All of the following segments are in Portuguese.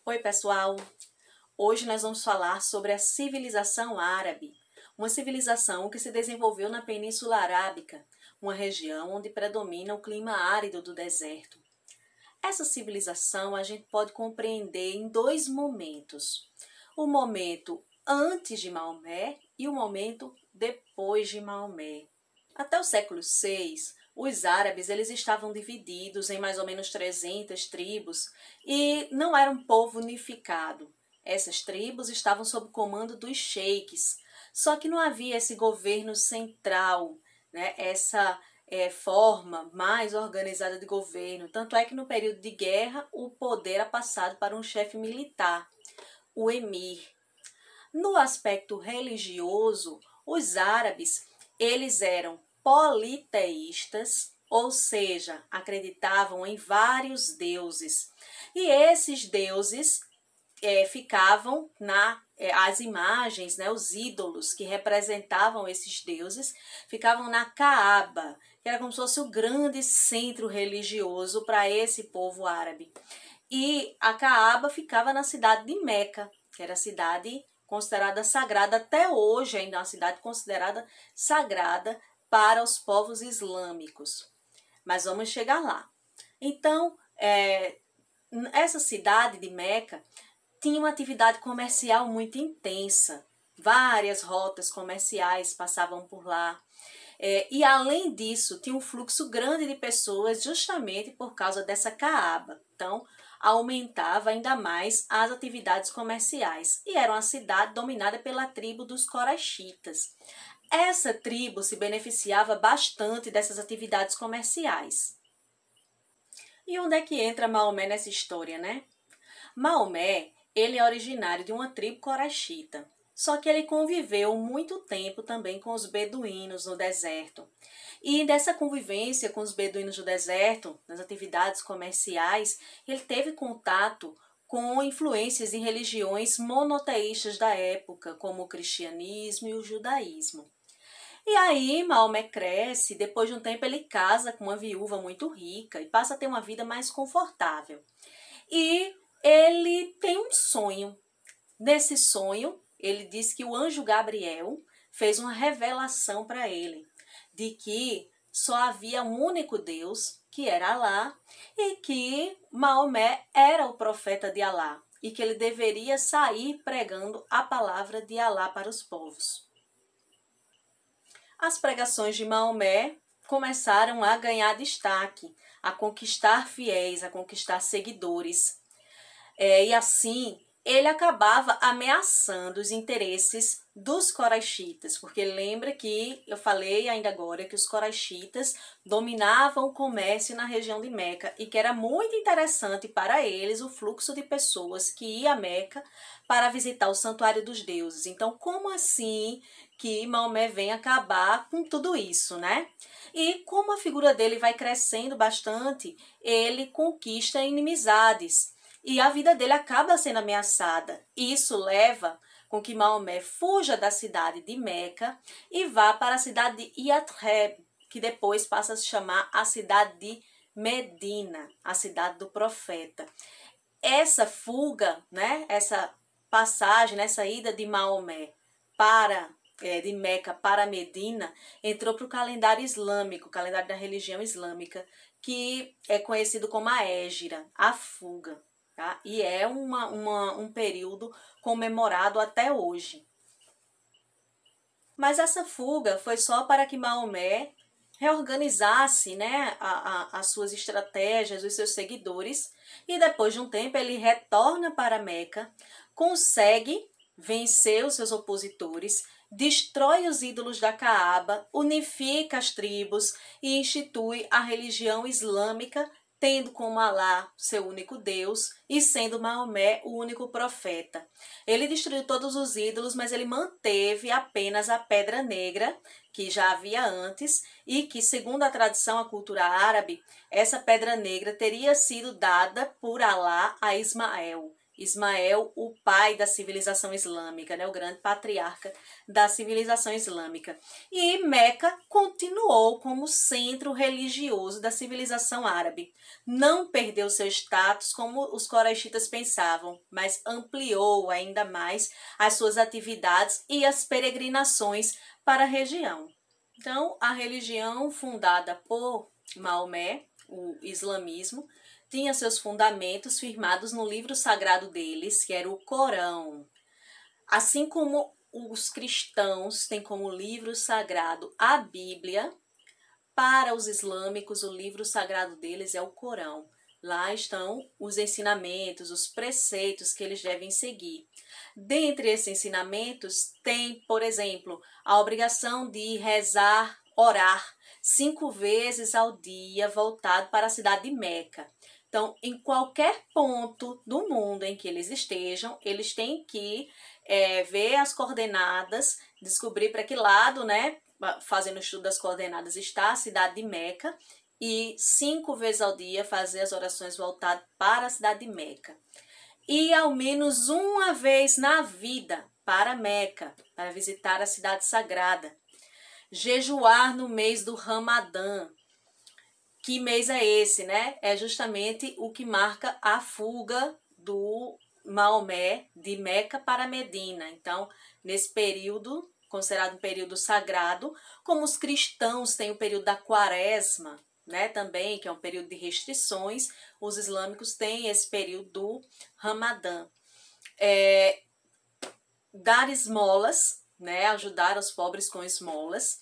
Oi, pessoal! Hoje nós vamos falar sobre a civilização árabe, uma civilização que se desenvolveu na Península Arábica, uma região onde predomina o clima árido do deserto. Essa civilização a gente pode compreender em dois momentos: o momento antes de Maomé e o momento depois de Maomé. Até o século VI, os árabes eles estavam divididos em mais ou menos 300 tribos e não era um povo unificado. Essas tribos estavam sob o comando dos sheiks, só que não havia esse governo central, né? Essa forma mais organizada de governo. Tanto é que no período de guerra o poder era passado para um chefe militar, o emir. No aspecto religioso, os árabes eles eram politeístas, ou seja, acreditavam em vários deuses. E esses deuses ficavam as imagens, né, os ídolos que representavam esses deuses, ficavam na Caaba, que era como se fosse o grande centro religioso para esse povo árabe. E a Caaba ficava na cidade de Meca, que era a cidade considerada sagrada, até hoje ainda é uma cidade considerada sagrada para os povos islâmicos. Mas vamos chegar lá. Então, essa cidade de Meca tinha uma atividade comercial muito intensa. Várias rotas comerciais passavam por lá. E além disso, tinha um fluxo grande de pessoas justamente por causa dessa Caaba. Então, aumentava ainda mais as atividades comerciais. E era uma cidade dominada pela tribo dos Coraxitas. Essa tribo se beneficiava bastante dessas atividades comerciais. E onde é que entra Maomé nessa história, né? Maomé, ele é originário de uma tribo coraxita, só que ele conviveu muito tempo também com os beduínos no deserto. E dessa convivência com os beduínos do deserto, nas atividades comerciais, ele teve contato com influências em religiões monoteístas da época, como o cristianismo e o judaísmo. E aí Maomé cresce, depois de um tempo ele casa com uma viúva muito rica e passa a ter uma vida mais confortável. E ele tem um sonho. Nesse sonho, ele diz que o anjo Gabriel fez uma revelação para ele, de que só havia um único Deus, que era Alá, e que Maomé era o profeta de Alá, e que ele deveria sair pregando a palavra de Alá para os povos. As pregações de Maomé começaram a ganhar destaque, a conquistar fiéis, a conquistar seguidores. E assim, ele acabava ameaçando os interesses dos coraxitas, porque lembra que eu falei ainda agora que os coraxitas dominavam o comércio na região de Meca e que era muito interessante para eles o fluxo de pessoas que ia a Meca para visitar o santuário dos deuses. Então, como assim que Maomé vem acabar com tudo isso, né? E como a figura dele vai crescendo bastante, ele conquista inimizades. E a vida dele acaba sendo ameaçada. Isso leva com que Maomé fuja da cidade de Meca e vá para a cidade de Yathrib, que depois passa a se chamar a cidade de Medina, a cidade do profeta. Essa fuga, né, essa passagem, essa ida de Maomé de Meca para Medina, entrou para o calendário islâmico, o calendário da religião islâmica, que é conhecido como a Hégira, a fuga. Tá? E é um período comemorado até hoje. Mas essa fuga foi só para que Maomé reorganizasse, né, as suas estratégias, os seus seguidores, e depois de um tempo ele retorna para Meca, consegue vencer os seus opositores, destrói os ídolos da Caaba, unifica as tribos e institui a religião islâmica, tendo como Alá seu único Deus e sendo Maomé o único profeta. Ele destruiu todos os ídolos, mas ele manteve apenas a pedra negra, que já havia antes, e que, segundo a tradição, a cultura árabe, essa pedra negra teria sido dada por Alá a Ismael. Ismael, o pai da civilização islâmica, né, o grande patriarca da civilização islâmica. E Meca continuou como centro religioso da civilização árabe. Não perdeu seu status como os coraxitas pensavam, mas ampliou ainda mais as suas atividades e as peregrinações para a região. Então, a religião fundada por Maomé, o islamismo, tinha seus fundamentos firmados no livro sagrado deles, que era o Corão. Assim como os cristãos têm como livro sagrado a Bíblia, para os islâmicos o livro sagrado deles é o Corão. Lá estão os ensinamentos, os preceitos que eles devem seguir. Dentre esses ensinamentos tem, por exemplo, a obrigação de rezar, orar 5 vezes ao dia voltado para a cidade de Meca. Então, em qualquer ponto do mundo em que eles estejam, eles têm que ver as coordenadas, descobrir para que lado, né, fazendo o estudo das coordenadas, está a cidade de Meca, e 5 vezes ao dia fazer as orações voltadas para a cidade de Meca. E ao menos uma vez na vida para Meca, para visitar a cidade sagrada. Jejuar no mês do Ramadã. Que mês é esse, né? É justamente o que marca a fuga do Maomé de Meca para Medina. Então, nesse período, considerado um período sagrado, como os cristãos têm o período da Quaresma, né, também, que é um período de restrições, os islâmicos têm esse período do Ramadã. Dar esmolas, né, ajudar os pobres com esmolas.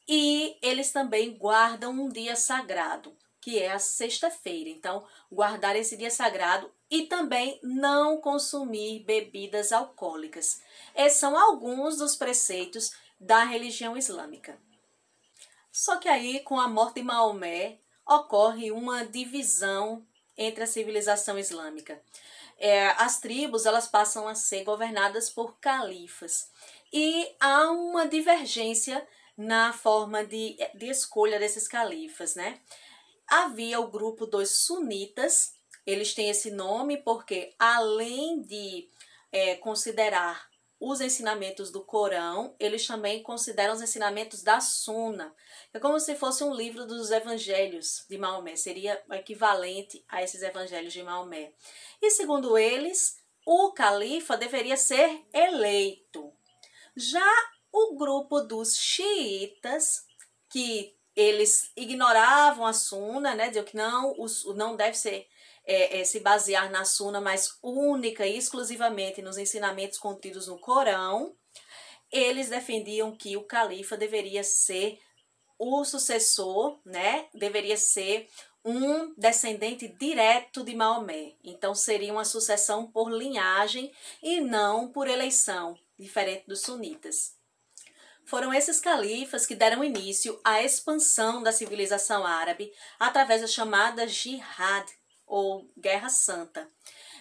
E eles também guardam um dia sagrado, que é a sexta-feira. Então, guardar esse dia sagrado e também não consumir bebidas alcoólicas. Esses são alguns dos preceitos da religião islâmica. Só que aí, com a morte de Maomé, ocorre uma divisão entre a civilização islâmica. As tribos elas passam a ser governadas por califas. E há uma divergência na forma de escolha desses califas, né? Havia o grupo dos sunitas, eles têm esse nome porque, além de considerar os ensinamentos do Corão, eles também consideram os ensinamentos da Suna. É como se fosse um livro dos evangelhos de Maomé, seria o equivalente a esses evangelhos de Maomé. E segundo eles, o califa deveria ser eleito. Já o grupo dos xiitas, que eles ignoravam a Suna, né, diziam que não deve ser se basear na Suna, mas única e exclusivamente nos ensinamentos contidos no Corão, eles defendiam que o califa deveria ser o sucessor, né, deveria ser um descendente direto de Maomé. Então, seria uma sucessão por linhagem e não por eleição, diferente dos sunitas. Foram esses califas que deram início à expansão da civilização árabe através da chamada Jihad, ou Guerra Santa.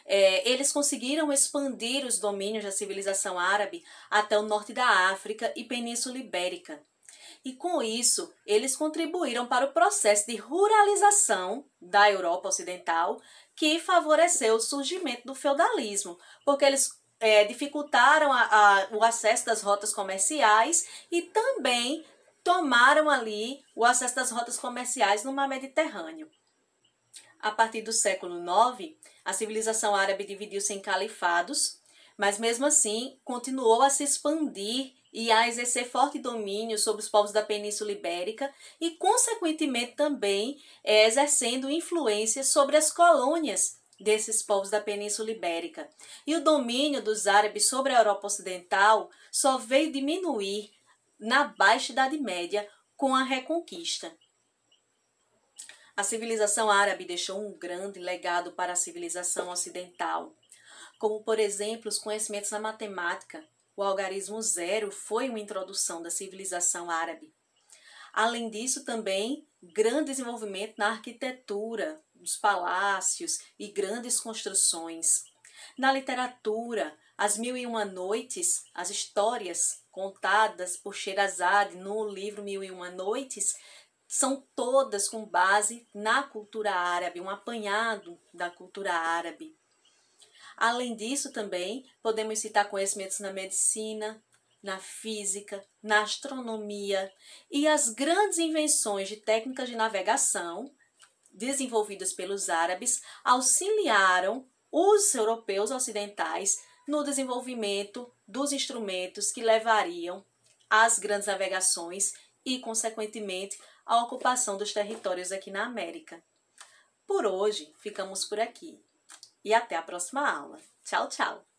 Eles conseguiram expandir os domínios da civilização árabe até o norte da África e Península Ibérica. E com isso, eles contribuíram para o processo de ruralização da Europa Ocidental, que favoreceu o surgimento do feudalismo, porque eles dificultaram o acesso das rotas comerciais e também tomaram ali o acesso das rotas comerciais no mar Mediterrâneo. A partir do século IX, a civilização árabe dividiu-se em califados, mas mesmo assim continuou a se expandir e a exercer forte domínio sobre os povos da Península Ibérica e, consequentemente, também exercendo influência sobre as colônias desses povos da Península Ibérica. E o domínio dos árabes sobre a Europa Ocidental só veio diminuir na Baixa Idade Média com a Reconquista. A civilização árabe deixou um grande legado para a civilização ocidental, como, por exemplo, os conhecimentos na matemática. O algarismo zero foi uma introdução da civilização árabe. Além disso, também, grande desenvolvimento na arquitetura, dos palácios e grandes construções. Na literatura, as Mil e Uma Noites, as histórias contadas por Sherazade no livro Mil e Uma Noites, são todas com base na cultura árabe, um apanhado da cultura árabe. Além disso, também podemos citar conhecimentos na medicina, na física, na astronomia e as grandes invenções de técnicas de navegação desenvolvidas pelos árabes auxiliaram os europeus ocidentais no desenvolvimento dos instrumentos que levariam às grandes navegações e, consequentemente, à ocupação dos territórios aqui na América. Por hoje, ficamos por aqui e até a próxima aula. Tchau, tchau!